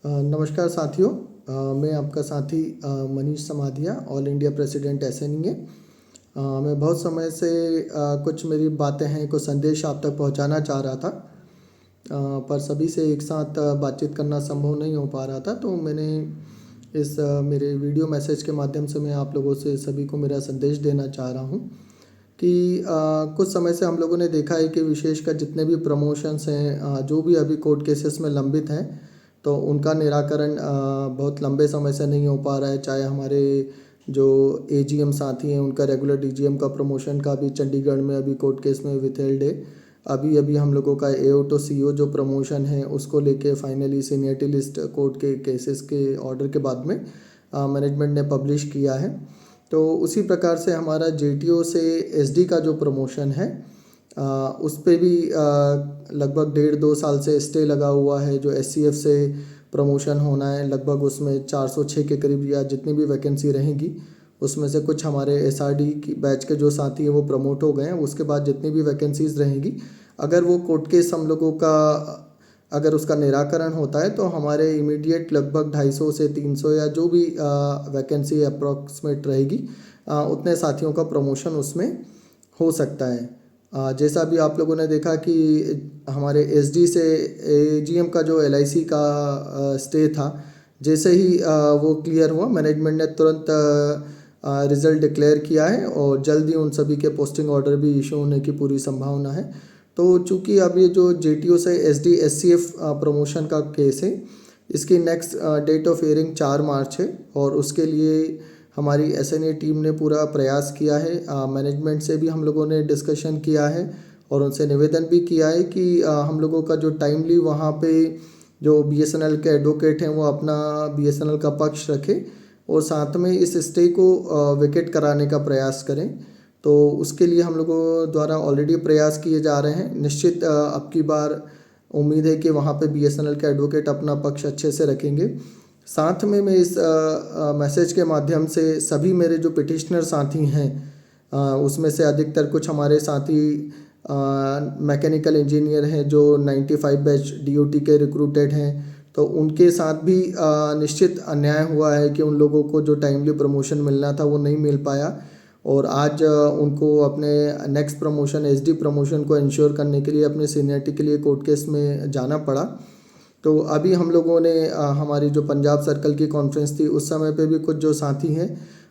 नमस्कार साथियों। मैं आपका साथी Manish Samadhiya, all India president SNEA. मैं बहुत समय से कुछ मेरी बातें हैं, कुछ संदेश आप तक पहुंचाना चाह रहा था, पर सभी से एक साथ बातचीत करना संभव नहीं हो पा रहा था। तो मैंने इस मेरे वीडियो मैसेज के माध्यम से मैं आप लोगों से सभी को मेरा संदेश देना चाह रहा हूँ कि कुछ समय से हम लोगों ने देखा है कि विशेषकर जितने भी प्रमोशंस हैं, जो भी अभी कोर्ट केसेस में लंबित हैं, तो उनका निराकरण बहुत लंबे समय से नहीं हो पा रहा है। चाहे हमारे जो एजीएम साथी हैं, उनका रेगुलर डीजीएम का प्रमोशन का भी चंडीगढ़ में अभी कोर्ट केस में विथहेल्ड है। अभी अभी हम लोगों का एओ टू सीओ जो प्रमोशन है, उसको लेके फाइनली सीनियरिटी लिस्ट कोर्ट के केसेस के ऑर्डर के बाद में मैनेजमेंट ने पब्लिश किया है। तो उसी प्रकार से हमारा जेटीओ से एसडी का जो प्रमोशन है, उस पे भी लगभग 1.5-2 साल से स्टे लगा हुआ है। जो एससीएफ से प्रमोशन होना है, लगभग उसमें 406 के करीब या जितनी भी वैकेंसी रहेंगी, उसमें से कुछ हमारे एसआरडी की बैच के जो साथी हैं वो प्रमोट हो गए हैं। उसके बाद जितनी भी वैकेंसीज रहेंगी, अगर वो कोर्ट केस हम लोगों का अगर उसका निराकरण होता है, तो हमारे इमीडिएट लगभग 250 से 300 या जो भी वैकेंसी अप्रॉक्सीमेट रहेगी, उतने साथियों का प्रमोशन उसमें हो सकता है। जैसा भी आप लोगों ने देखा कि हमारे एसडी से एजीएम का जो एलआईसी का स्टे था, जैसे ही वो क्लियर हुआ, मैनेजमेंट ने तुरंत रिज़ल्ट डिक्लेयर किया है और जल्द ही उन सभी के पोस्टिंग ऑर्डर भी इशू होने की पूरी संभावना है। तो चूँकि अब ये जो जेटीओ से एसडी एससीएफ प्रमोशन का केस है, इसकी next date of hearing 4 March है और उसके लिए हमारी एसएनए टीम ने पूरा प्रयास किया है। मैनेजमेंट से भी हम लोगों ने डिस्कशन किया है और उनसे निवेदन भी किया है कि हम लोगों का जो टाइमली वहाँ पे जो बीएसएनएल के एडवोकेट हैं वो अपना बीएसएनएल का पक्ष रखें और साथ में इस स्टे को वेकेट कराने का प्रयास करें। तो उसके लिए हम लोगों द्वारा ऑलरेडी प्रयास किए जा रहे हैं। निश्चित अब की बार उम्मीद है कि वहाँ पे बीएसएनएल के एडवोकेट अपना पक्ष अच्छे से रखेंगे। साथ में मैं इस मैसेज के माध्यम से सभी मेरे जो पिटिशनर साथी हैं, उसमें से अधिकतर कुछ हमारे साथी मैकेनिकल इंजीनियर हैं जो 95 बैच डीओटी के रिक्रूटेड हैं, तो उनके साथ भी निश्चित अन्याय हुआ है कि उन लोगों को जो टाइमली प्रमोशन मिलना था वो नहीं मिल पाया और आज उनको अपने नेक्स्ट प्रमोशन एसडी प्रमोशन को इंश्योर करने के लिए अपने सीनियरिटी के लिए कोर्ट केस में जाना पड़ा। तो अभी हम लोगों ने हमारी जो पंजाब सर्कल की कॉन्फ्रेंस थी, उस समय पे भी कुछ जो साथी हैं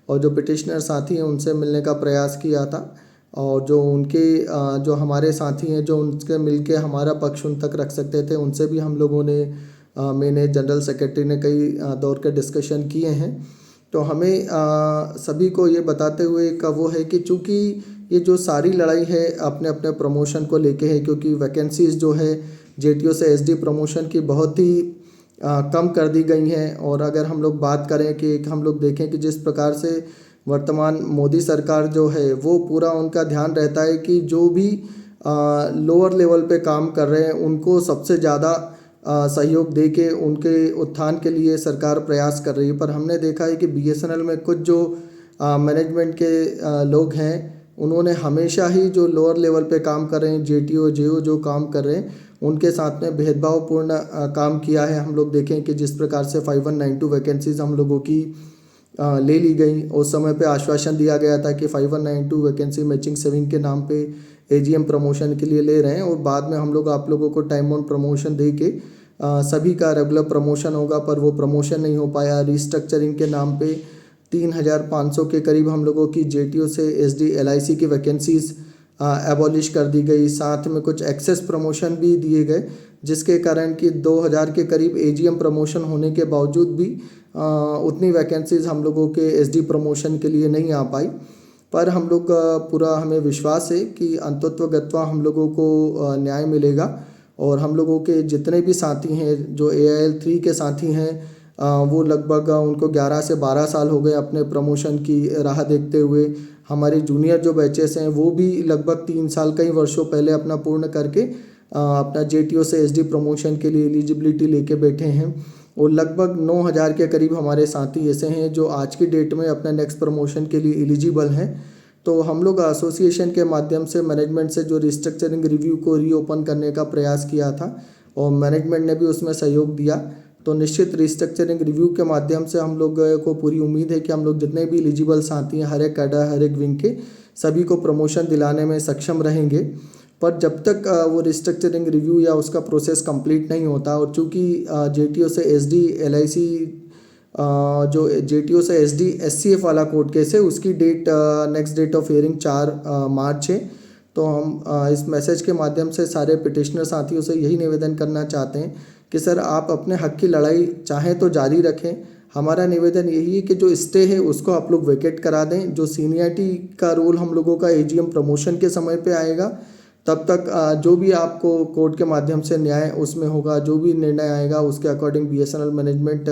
और जो पिटिशनर साथी हैं उनसे मिलने का प्रयास किया था और जो उनके जो हमारे साथी हैं जो उनसे मिल के हमारा पक्ष उन तक रख सकते थे, उनसे भी हम लोगों ने मैंने जनरल सेक्रेटरी ने कई दौर के डिस्कशन किए हैं। तो हमें सभी को ये बताते हुए का वो है कि चूँकि ये जो सारी लड़ाई है अपने अपने प्रमोशन को लेके है, क्योंकि वैकेंसीज जो है जेटीओ से एसडी प्रमोशन की बहुत ही कम कर दी गई हैं। और अगर हम लोग बात करें कि हम लोग देखें कि जिस प्रकार से वर्तमान मोदी सरकार जो है वो पूरा उनका ध्यान रहता है कि जो भी लोअर लेवल पे काम कर रहे हैं उनको सबसे ज़्यादा सहयोग दे के उनके उत्थान के लिए सरकार प्रयास कर रही है। पर हमने देखा है कि बीएसएनएल में कुछ जो मैनेजमेंट के लोग हैं, उन्होंने हमेशा ही जो लोअर लेवल पे काम कर रहे हैं, जेटीओ जेओ जो काम कर रहे हैं, उनके साथ में भेदभावपूर्ण काम किया है। हम लोग देखें कि जिस प्रकार से 5192 वैकेंसीज हम लोगों की ले ली गई, उस समय पे आश्वासन दिया गया था कि 5192 वैकेंसी मैचिंग सेविंग के नाम पे एजीएम प्रमोशन के लिए ले रहे हैं और बाद में हम लोग आप लोगों को टाइम ऑन प्रमोशन दे के सभी का रेगुलर प्रमोशन होगा, पर वो प्रमोशन नहीं हो पाया। रिस्ट्रक्चरिंग के नाम पे 3500 के करीब हम लोगों की जेटीओ से एसडी एलआईसी की वैकेंसीज एबॉलिश कर दी गई। साथ में कुछ एक्सेस प्रमोशन भी दिए गए, जिसके कारण कि 2000 के करीब एजीएम प्रमोशन होने के बावजूद भी उतनी वैकेंसीज हम लोगों के एसडी प्रमोशन के लिए नहीं आ पाई। पर हम लोग पूरा हमें विश्वास है कि अंतत्वगत्वा हम लोगों को न्याय मिलेगा और हम लोगों के जितने भी साथी हैं जो AIL 3 के साथी हैं, वो लगभग उनको 11 से 12 साल हो गए अपने प्रमोशन की राह देखते हुए। हमारे जूनियर जो बैचेस हैं वो भी लगभग 3 साल कई वर्षों पहले अपना पूर्ण करके अपना जेटीओ से एसडी प्रमोशन के लिए एलिजिबिलिटी लेके बैठे हैं और लगभग 9000 के करीब हमारे साथी ऐसे हैं जो आज की डेट में अपने नेक्स्ट प्रमोशन के लिए एलिजिबल हैं। तो हम लोग एसोसिएशन के माध्यम से मैनेजमेंट से जो रिस्ट्रक्चरिंग रिव्यू को रीओपन करने का प्रयास किया था और मैनेजमेंट ने भी उसमें सहयोग दिया। तो निश्चित रिस्ट्रक्चरिंग रिव्यू के माध्यम से हम लोग को पूरी उम्मीद है कि हम लोग जितने भी एलिजिबल साथी हैं हर एक कैडर हर एक विंग के सभी को प्रमोशन दिलाने में सक्षम रहेंगे। पर जब तक वो रिस्ट्रक्चरिंग रिव्यू या उसका प्रोसेस कंप्लीट नहीं होता और चूँकि जेटीओ से एसडी एलआईसी जो जेटीओ से एसडी एससीएफ वाला कोर्ट केस है उसकी date next date of hearing 4 March है। तो हम इस मैसेज के माध्यम से सारे पिटिशनर साथियों से यही निवेदन करना चाहते हैं कि सर आप अपने हक की लड़ाई चाहें तो जारी रखें। हमारा निवेदन यही है कि जो स्टे है उसको आप लोग वेकेट करा दें। जो सीनियरिटी का रोल हम लोगों का एजीएम प्रमोशन के समय पे आएगा तब तक जो भी आपको कोर्ट के माध्यम से न्याय उसमें होगा, जो भी निर्णय आएगा उसके according BSNL management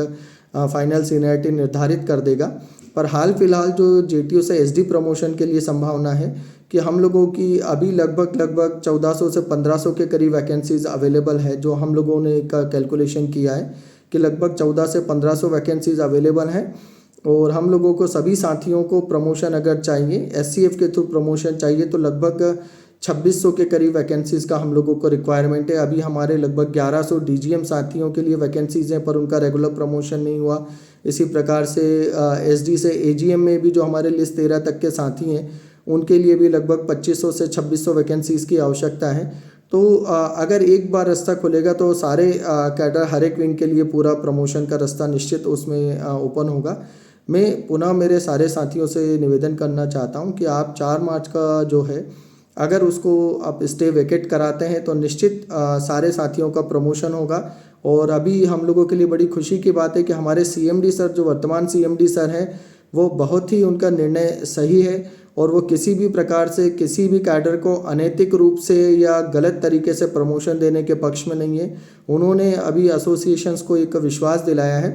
final seniority निर्धारित कर देगा। पर हाल फिलहाल जो जेटीओ से एसडी प्रमोशन के लिए संभावना है कि हम लोगों की अभी लगभग 1400 से 1500 के करीब वैकेंसीज़ अवेलेबल है। जो हम लोगों ने एक कैलकुलेशन किया है कि लगभग 14 से 1500 वैकेंसीज़ अवेलेबल हैं और हम लोगों को सभी साथियों को प्रमोशन अगर चाहिए एससीएफ के थ्रू प्रमोशन चाहिए तो लगभग 2600 के करीब वैकेंसीज़ का हम लोगों को रिक्वायरमेंट है। अभी हमारे लगभग 1100 डीजीएम साथियों के लिए वैकेंसीज़ हैं पर उनका रेगुलर प्रमोशन नहीं हुआ। इसी प्रकार से एसडी से एजीएम में भी जो हमारे लिस्ट 13 तक के साथी हैं उनके लिए भी लगभग 2500 से 2600 वैकेंसीज़ की आवश्यकता है। तो अगर एक बार रास्ता खुलेगा तो सारे कैडर हर एक विंग के लिए पूरा प्रमोशन का रास्ता निश्चित उसमें ओपन होगा। मैं पुनः मेरे सारे साथियों से निवेदन करना चाहता हूं कि आप 4 मार्च का जो है अगर उसको आप स्टे वेकेट कराते हैं तो निश्चित सारे साथियों का प्रमोशन होगा। और अभी हम लोगों के लिए बड़ी खुशी की बात है कि हमारे सीएमडी सर जो वर्तमान सीएमडी सर हैं वो बहुत ही उनका निर्णय सही है और वो किसी भी प्रकार से किसी भी कैडर को अनैतिक रूप से या गलत तरीके से प्रमोशन देने के पक्ष में नहीं है। उन्होंने अभी एसोसिएशंस को एक विश्वास दिलाया है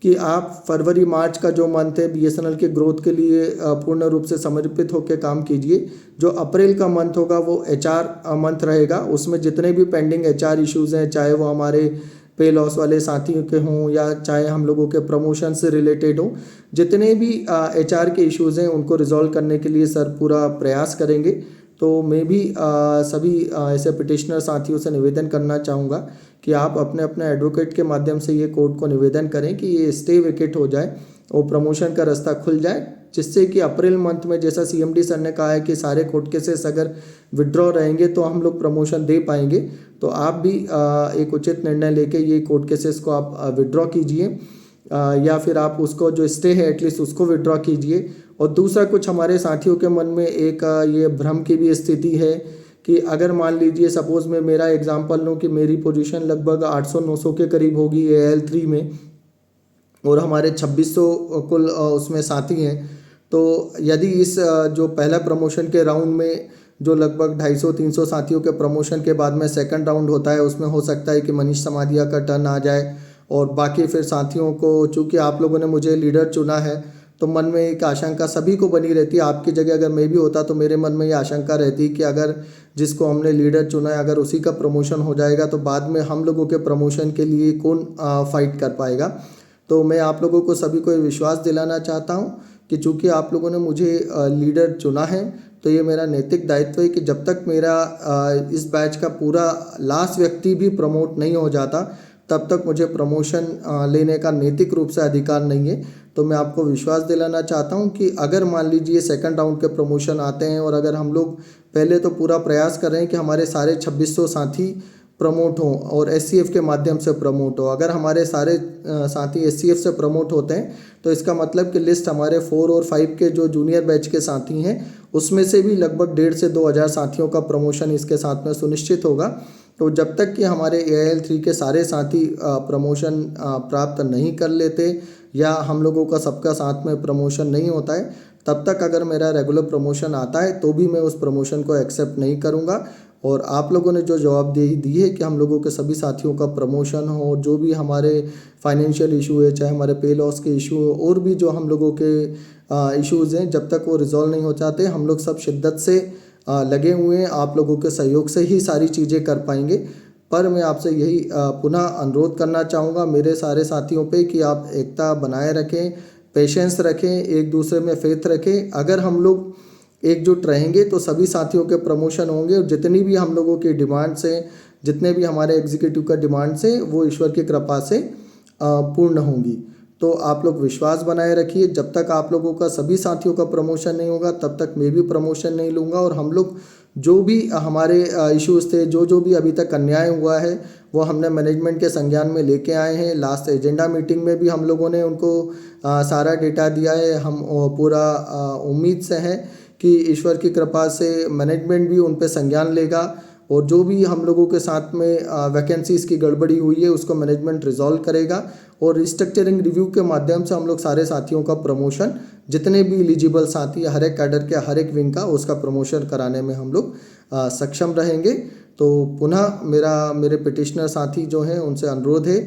कि आप फरवरी मार्च का जो मंथ है बीएसएनएल के ग्रोथ के लिए पूर्ण रूप से समर्पित होकर काम कीजिए। जो अप्रैल का मंथ होगा वो एचआर मंथ रहेगा। उसमें जितने भी पेंडिंग एचआर इश्यूज़ हैं चाहे वो हमारे पे लॉस वाले साथियों के हों या चाहे हम लोगों के प्रमोशन से रिलेटेड हों, जितने भी एचआर के इश्यूज़ हैं उनको रिजॉल्व करने के लिए सर पूरा प्रयास करेंगे। तो मैं भी सभी ऐसे पिटिशनर साथियों से निवेदन करना चाहूँगा कि आप अपने अपने एडवोकेट के माध्यम से ये कोर्ट को निवेदन करें कि ये स्टे वेकेट हो जाए और प्रमोशन का रास्ता खुल जाए, जिससे कि अप्रैल मंथ में जैसा सीएमडी सर ने कहा है कि सारे कोर्ट केसेस अगर विड्रॉ रहेंगे तो हम लोग प्रमोशन दे पाएंगे। तो आप भी एक उचित निर्णय लेके ये कोर्ट केसेस को आप विड्रॉ कीजिए या फिर आप उसको जो स्टे है एटलीस्ट उसको विड्रॉ कीजिए। और दूसरा कुछ हमारे साथियों के मन में एक ये भ्रम की भी स्थिति है कि अगर मान लीजिए सपोज़ मैं मेरा एग्जांपल लूँ कि मेरी पोजीशन लगभग 800-900 के करीब होगी AL3 में और हमारे 2600 कुल उसमें साथी हैं। तो यदि इस जो पहला प्रमोशन के राउंड में जो लगभग 250-300 साथियों के प्रमोशन के बाद में सेकंड राउंड होता है उसमें हो सकता है कि मनीष समाधिया का टर्न आ जाए और बाकी फिर साथियों को, चूँकि आप लोगों ने मुझे लीडर चुना है तो मन में एक आशंका सभी को बनी रहती है। आपकी जगह अगर मैं भी होता तो मेरे मन में ये आशंका रहती कि अगर जिसको हमने लीडर चुना है अगर उसी का प्रमोशन हो जाएगा तो बाद में हम लोगों के प्रमोशन के लिए कौन फाइट कर पाएगा। तो मैं आप लोगों को सभी को ये विश्वास दिलाना चाहता हूँ कि चूँकि आप लोगों ने मुझे लीडर चुना है तो ये मेरा नैतिक दायित्व है कि जब तक मेरा इस बैच का पूरा लास्ट व्यक्ति भी प्रमोट नहीं हो जाता तब तक मुझे प्रमोशन लेने का नैतिक रूप से अधिकार नहीं है। तो मैं आपको विश्वास दिलाना चाहता हूं कि अगर मान लीजिए सेकंड राउंड के प्रमोशन आते हैं और अगर हम लोग पहले तो पूरा प्रयास कर रहे हैं कि हमारे सारे 2600 साथी प्रमोट हों और एससीएफ के माध्यम से प्रमोट हो। अगर हमारे सारे साथी एससीएफ से प्रमोट होते हैं तो इसका मतलब कि लिस्ट हमारे 4 और 5 के जो जूनियर बैच के साथी हैं उसमें से भी लगभग 1,500 से 2,000 साथियों का प्रमोशन इसके साथ में सुनिश्चित होगा। तो जब तक कि हमारे AL3 के सारे साथी प्रमोशन प्राप्त नहीं कर लेते या हम लोगों का सबका साथ में प्रमोशन नहीं होता है तब तक अगर मेरा रेगुलर प्रमोशन आता है तो भी मैं उस प्रमोशन को एक्सेप्ट नहीं करूँगा। और आप लोगों ने जो जवाबदेही दी है कि हम लोगों के सभी साथियों का प्रमोशन हो, जो भी हमारे फाइनेंशियल इशू है चाहे हमारे पे लॉस के इशू हो और भी जो हम लोगों के इश्यूज़ हैं जब तक वो रिजॉल्व नहीं हो जाते हम लोग सब शिद्दत से लगे हुए हैं। आप लोगों के सहयोग से ही सारी चीज़ें कर पाएंगे। पर मैं आपसे यही पुनः अनुरोध करना चाहूँगा मेरे सारे साथियों पे कि आप एकता बनाए रखें, पेशेंस रखें, एक दूसरे में फेथ रखें। अगर हम लोग एकजुट रहेंगे तो सभी साथियों के प्रमोशन होंगे और जितनी भी हम लोगों की डिमांड्स हैं, जितने भी हमारे एग्जीक्यूटिव का डिमांड्स हैं वो ईश्वर की कृपा से पूर्ण होंगी। तो आप लोग विश्वास बनाए रखिए। जब तक आप लोगों का सभी साथियों का प्रमोशन नहीं होगा तब तक मैं भी प्रमोशन नहीं लूँगा। और हम लोग जो भी हमारे इश्यूज़ थे, जो भी अभी तक अन्याय हुआ है, वो हमने मैनेजमेंट के संज्ञान में लेके आए हैं। लास्ट एजेंडा मीटिंग में भी हम लोगों ने उनको सारा डेटा दिया है। हम पूरा उम्मीद से हैं कि ईश्वर की कृपा से मैनेजमेंट भी उन पे संज्ञान लेगा और जो भी हम लोगों के साथ में वैकेंसीज़ की गड़बड़ी हुई है उसको मैनेजमेंट रिजॉल्व करेगा। और रिस्ट्रक्चरिंग रिव्यू के माध्यम से हम लोग सारे साथियों का प्रमोशन, जितने भी एलिजिबल साथी हर एक कैडर के हर एक विंग का, उसका प्रमोशन कराने में हम लोग सक्षम रहेंगे। तो पुनः मेरे पिटिशनर साथी जो हैं उनसे अनुरोध है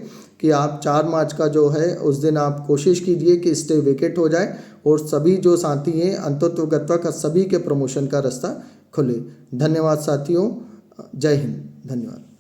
कि आप 4 मार्च का जो है उस दिन आप कोशिश कीजिए कि स्टे वेकेट हो जाए और सभी जो साथी हैं अंततोगत्वा का सभी के प्रमोशन का रास्ता खुले। धन्यवाद साथियों। जय हिंद। धन्यवाद।